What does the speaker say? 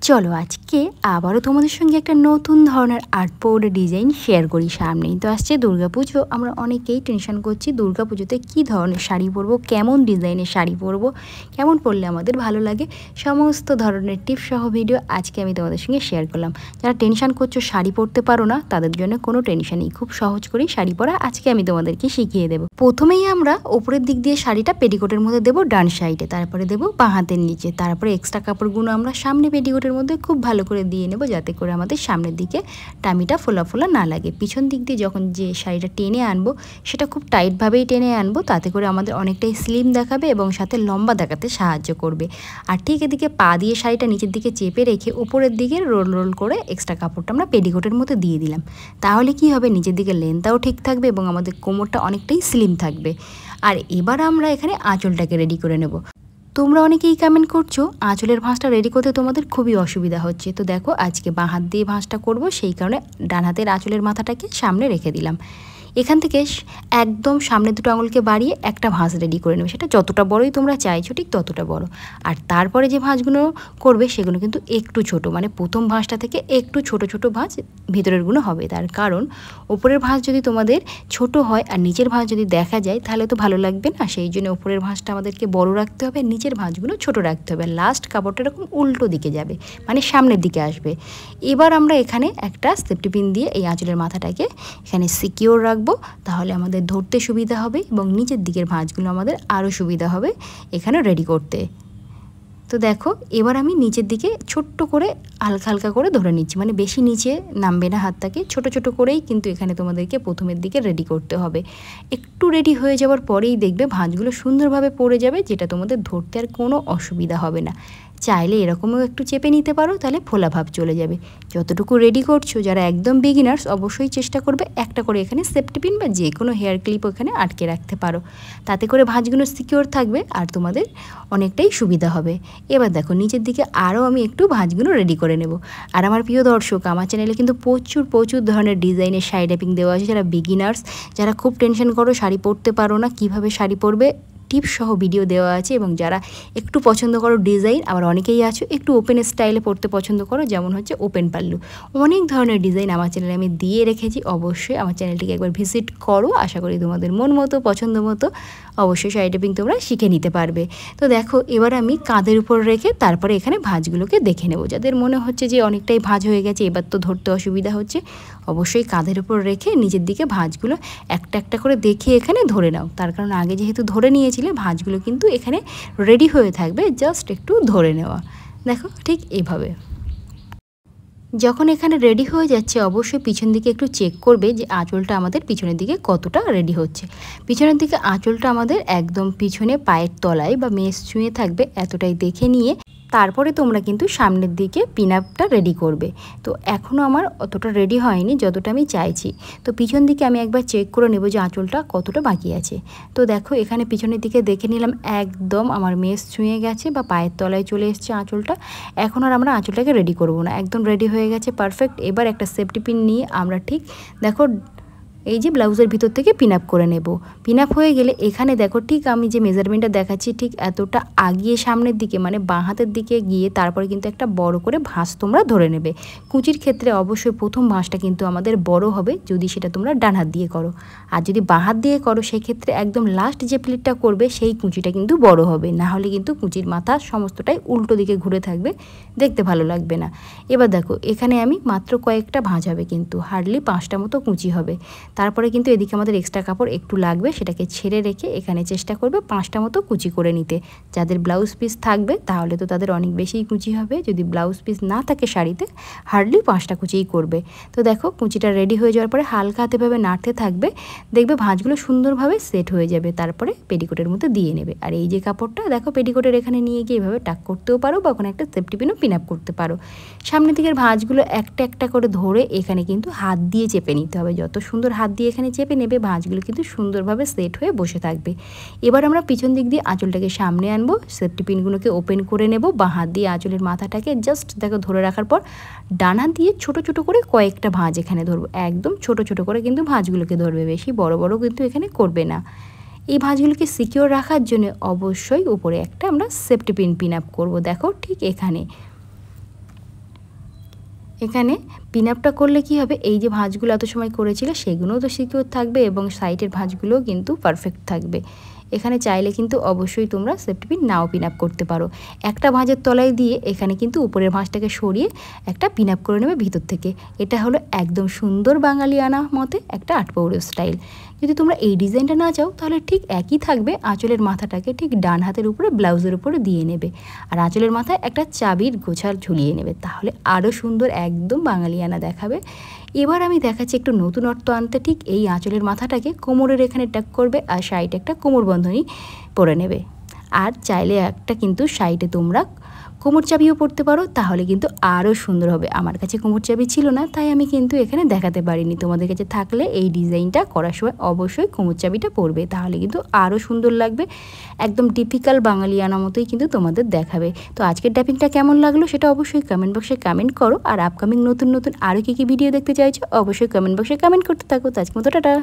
চলো আজকে আবারও তোমাদের সঙ্গে একটা নতুন ধরনের আর্ট বোর্ড ডিজাইন শেয়ার করি। সামনেই তো আসছে দুর্গাপুজো। আমরা অনেকেই টেনশন করছি দুর্গাপুজোতে কী ধরনের শাড়ি পরবো, কেমন ডিজাইনের শাড়ি পরবো, কেমন পরলে আমাদের ভালো লাগে, সমস্ত ধরনের টিপস সহ ভিডিও আজকে আমি তোমাদের সঙ্গে শেয়ার করলাম। যারা টেনশন করছো শাড়ি পরতে পারো না, তাদের জন্য কোনো টেনশন নেই, খুব সহজ করেই শাড়ি পরা আজকে আমি তোমাদেরকে শিখিয়ে দেবো। প্রথমেই আমরা ওপরের দিক দিয়ে শাড়িটা পেটিকোটের মধ্যে দেবো ডান সাইডে, তারপরে দেবো বাঁ হাতের নিচে, তারপরে এক্সট্রা কাপড়গুলো আমরা সামনে পেটিকোটের মধ্যে খুব ভালো করে দিয়ে নেব, যাতে করে আমাদের সামনের দিকে টামিটা ফোলা ফোলা না লাগে। পিছন দিক দিয়ে যখন যে শাড়িটা টেনে আনবো সেটা খুব টাইটভাবেই টেনে আনবো, তাতে করে আমাদের অনেকটাই স্লিম দেখাবে এবং সাথে লম্বা দেখাতে সাহায্য করবে। আর ঠিক এদিকে পা দিয়ে শাড়িটা নিচের দিকে চেপে রেখে উপরের দিকে রোল রোল করে এক্সট্রা কাপড়টা আমরা পেটিকোটের মধ্যে দিয়ে দিলাম। তাহলে কি হবে, নিচের দিকে লেন্থটাও ঠিক থাকবে এবং আমাদের কোমরটা অনেকটাই স্লিম থাকবে। আর এবার আমরা এখানে আঁচলটাকে রেডি করে নেব। তোমরা অনেকেই কমেন্ট করছো আঁচলের ভাঁজটা রেডি করতে তোমাদের খুবই অসুবিধা হচ্ছে। তো দেখো আজকে বাঁ হাত দিয়ে ভাঁজটা করব, সেই কারণে ডান হাতের আঁচলের মাথাটাকে সামনে রেখে দিলাম। এখান থেকে একদম সামনে দুটো আঙুলকে বাড়িয়ে একটা ভাঁজ রেডি করে নেবে, সেটা যতটা বড়ই তোমরা চাইছো ঠিক ততটা বড়। আর তারপরে যে ভাঁজগুলো করবে সেগুলো কিন্তু একটু ছোট, মানে প্রথম ভাঁজটা থেকে একটু ছোট ছোট ভাঁজ ভেতরেরগুলো হবে। তার কারণ ওপরের ভাঁজ যদি তোমাদের ছোট হয় আর নিচের ভাঁজ যদি দেখা যায় তাহলে তো ভালো লাগবে না, সেই জন্য ওপরের ভাঁজটা আমাদেরকে বড় রাখতে হবে, নিচের ভাঁজগুলো ছোট রাখতে হবে। লাস্ট কাপড়টা এরকম উল্টো দিকে যাবে, মানে সামনের দিকে আসবে। এবার আমরা এখানে একটা সেফটি পিন দিয়ে এই আঁচলের মাথাটাকে এখানে সিকিওর রাখবো, তাহলে আমাদের ধরতে সুবিধা হবে এবং নিচের দিকের ভাঁজগুলো আমাদের আরও সুবিধা হবে এখানে রেডি করতে। তো দেখো এবার আমি নিচের দিকে ছোট্ট করে হালকা হালকা করে ধরে নিচ্ছি, মানে বেশি নিচে নামবে না হাতটাকে, ছোট ছোট করেই কিন্তু এখানে তোমাদেরকে প্রথমের দিকে রেডি করতে হবে। একটু রেডি হয়ে যাওয়ার পরেই দেখবে ভাঁজগুলো সুন্দরভাবে পড়ে যাবে, যেটা তোমাদের ধরতে আর কোনো অসুবিধা হবে না। চাইলে এরকমও একটু চেপে নিতে পারো, তাহলে ফোলা ভাব চলে যাবে। যতটুকু রেডি করছো যারা একদম বিগিনার্স অবশ্যই চেষ্টা করবে একটা করে এখানে সেফটি পিন বা যে কোনো হেয়ার ক্লিপ ওখানে আটকে রাখতে পারো, তাতে করে ভাঁজগুলো সিকিওর থাকবে আর তোমাদের অনেকটাই সুবিধা হবে। এবার দেখো নিচের দিকে আরও আমি একটু ভাঁজগুলো রেডি করে নেব। আর আমার প্রিয় দর্শক, আমার চ্যানেলে কিন্তু প্রচুর ধরনের ডিজাইনের শাড়ি ড্যাপিং দেওয়া আছে। যারা বিগিনার্স, যারা খুব টেনশন করো শাড়ি পরতে পারো না, কিভাবে শাড়ি পরবে টিপস সহ ভিডিও দেওয়া আছে। এবং যারা একটু পছন্দ করো ডিজাইন, আবার অনেকেই আছো একটু ওপেন স্টাইলে পড়তে পছন্দ করো, যেমন হচ্ছে ওপেন পাল্লু, অনেক ধরনের ডিজাইন আমার চ্যানেলে আমি দিয়ে রেখেছি। অবশ্যই আমার চ্যানেলটিকে একবার ভিজিট করো, আশা করি তোমাদের মন মতো পছন্দ মতো অবশ্যই শাড়ি ড্যাপিং তোমরা শিখে নিতে পারবে। তো দেখো এবার আমি কাঁধের উপর রেখে তারপরে এখানে ভাঁজগুলোকে দেখে নেব। যাদের মনে হচ্ছে যে অনেকটাই ভাঁজ হয়ে গেছে এবার তো ধরতে অসুবিধা হচ্ছে, অবশ্যই কাঁধের উপর রেখে নিচের দিকে ভাঁজগুলো একটা একটা করে দেখে এখানে ধরে নাও। তার কারণ আগে যেহেতু ধরে নিয়েছিলে ভাঁজগুলো কিন্তু এখানে রেডি হয়ে থাকবে, জাস্ট একটু ধরে নেওয়া। দেখো ঠিক এইভাবে যখন এখানে রেডি হয়ে যাচ্ছে অবশ্যই পিছন দিকে একটু চেক করবে যে আঁচলটা আমাদের পিছনের দিকে কতটা রেডি হচ্ছে। পিছনের দিকে আঁচলটা আমাদের একদম পিছনে পায়ের তলায় বা মেস ছুঁয়ে থাকবে, এতটাই দেখে নিয়ে তারপরে তোমরা কিন্তু সামনের দিকে পিন আপটা রেডি করবে। তো এখনও আমার অতটা রেডি হয়নি যতটা আমি চাইছি, তো পিছন দিকে আমি একবার চেক করে নেব যে আঁচলটা কতটা বাকি আছে। তো দেখো এখানে পিছনের দিকে দেখে নিলাম একদম আমার মেস ছুঁয়ে গেছে বা পায়ের তলায় চলে এসছে আঁচলটা। এখন আর আমরা আঁচলটাকে রেডি করব না, একদম রেডি হয়ে গেছে পারফেক্ট। এবার একটা সেফটি পিন নিয়ে আমরা ঠিক দেখো এই যে ব্লাউজের ভিতর থেকে পিন আপ করে নেব। পিন আপ হয়ে গেলে এখানে দেখো ঠিক আমি যে মেজারমেন্টটা দেখাচ্ছি ঠিক এতটা আগিয়ে সামনের দিকে, মানে বাঁ হাতের দিকে গিয়ে তারপরে কিন্তু একটা বড় করে ভাঁজ তোমরা ধরে নেবে। কুচির ক্ষেত্রে অবশ্যই প্রথম ভাঁজটা কিন্তু আমাদের বড় হবে যদি সেটা তোমরা ডান হাত দিয়ে করো, আর যদি বাঁ হাত দিয়ে করো সেক্ষেত্রে একদম লাস্ট যে প্লিটটা করবে সেই কুচিটা কিন্তু বড় হবে, না হলে কিন্তু কুচির মাথা সমস্তটাই উল্টো দিকে ঘুরে থাকবে, দেখতে ভালো লাগবে না। এবার দেখো এখানে আমি মাত্র কয়েকটা ভাঁজ হবে, কিন্তু হার্ডলি 5টা মতো কুচি হবে। তারপরে কিন্তু এদিকে আমাদের এক্সট্রা কাপড় একটু লাগবে, সেটাকে ছেড়ে রেখে এখানে চেষ্টা করবে 5টা মতো কুচি করে নিতে। যাদের ব্লাউজ পিস থাকবে তাহলে তো তাদের অনেক বেশিই কুচি হবে, যদি ব্লাউজ পিস না থাকে শাড়িতে হার্ডলি 5টা কুচিই করবে। তো দেখো কুচিটা রেডি হয়ে যাওয়ার পরে হালকা হাতেভাবে নাড়তে থাকবে, দেখবে ভাঁজগুলো সুন্দরভাবে সেট হয়ে যাবে। তারপরে পেটিকোটের মধ্যে দিয়ে নেবে। আর এই যে কাপড়টা দেখো পেটিকোটের এখানে নিয়ে গিয়ে এভাবে টাক করতেও পারো বা ওখানে একটা সেফটি পিনও পিন আপ করতে পারো। সামনের দিকের ভাঁজগুলো একটা একটা করে ধরে এখানে কিন্তু হাত দিয়ে চেপে নিতে হবে, যত সুন্দর হাত দিয়ে এখানে চেপে নেবে ভাঁজগুলো কিন্তু সুন্দরভাবে সেট হয়ে বসে থাকবে। এবার আমরা পিছন দিক দিয়ে আঁচলটাকে সামনে আনবো, সেফটি পিনগুলোকে ওপেন করে নেব, বাঁ হাত দিয়ে আঁচলের মাথাটাকে জাস্ট দেখো ধরে রাখার পর ডান হাত দিয়ে ছোট ছোট করে কয়েকটা ভাঁজ এখানে ধরবো, একদম ছোট ছোট করে কিন্তু ভাঁজগুলোকে ধরবে, বেশি বড় বড় কিন্তু এখানে করবে না। এই ভাঁজগুলোকে সিকিওর রাখার জন্য অবশ্যই উপরে একটা আমরা সেফটি পিন আপ করবো। দেখো ঠিক এখানে এখানে পিন আপটা করলে কি হবে, এই যে ভাঁজগুলো এত সময় করেছিলে সেগুলোও তো সিকিউর থাকবে এবং সাইডের ভাঁজগুলোও কিন্তু পারফেক্ট থাকবে। এখানে চাইলে কিন্তু অবশ্যই তোমরা সেফটি পিন নাও পিন আপ করতে পারো। একটা ভাঁজের তলায় দিয়ে এখানে কিন্তু উপরের ভাঁজটাকে সরিয়ে একটা পিন আপ করে নেবে ভিতর থেকে। এটা হলো একদম সুন্দর বাঙালিয়ানা মতে একটা আটপৌরে স্টাইল। যদি তোমরা এই ডিজাইনটা না চাও তাহলে ঠিক একই থাকবে, আঁচলের মাথাটাকে ঠিক ডান হাতের উপরে ব্লাউজের উপরে দিয়ে নেবে আর আঁচলের মাথায় একটা চাবির গোছার ঝুলিয়ে নেবে, তাহলে আরও সুন্দর একদম বাঙালিয়ানা দেখাবে। এবার আমি দেখাচ্ছি একটু নতুন অর্থ আনতে। ঠিক এই আঁচলের মাথাটাকে কোমরের এখানে টাক করবে আর সাইডে একটা কোমর বন্ধনী পরে নেবে। আর চাইলে একটা কিন্তু সাইডে তোমরা কোমর চাবিও পরতে পারো, তাহলে কিন্তু আরও সুন্দর হবে। আমার কাছে কোমর চাবি ছিল না তাই আমি কিন্তু এখানে দেখাতে পারিনি। তোমাদের কাছে থাকলে এই ডিজাইনটা করার সময় অবশ্যই কোমর চাবিটা পরবে, তাহলে কিন্তু আরও সুন্দর লাগবে। একদম টিপিক্যাল বাঙালিয়ানা মতোই কিন্তু তোমাদের দেখাবে। তো আজকের ট্যাপিংটা কেমন লাগলো সেটা অবশ্যই কমেন্ট বক্সে কমেন্ট করো। আর আপকামিং নতুন নতুন আরও কী কী ভিডিও দেখতে চাইছো অবশ্যই কমেন্ট বক্সে কমেন্ট করতে থাকো। তো আজকের মতো টাটা।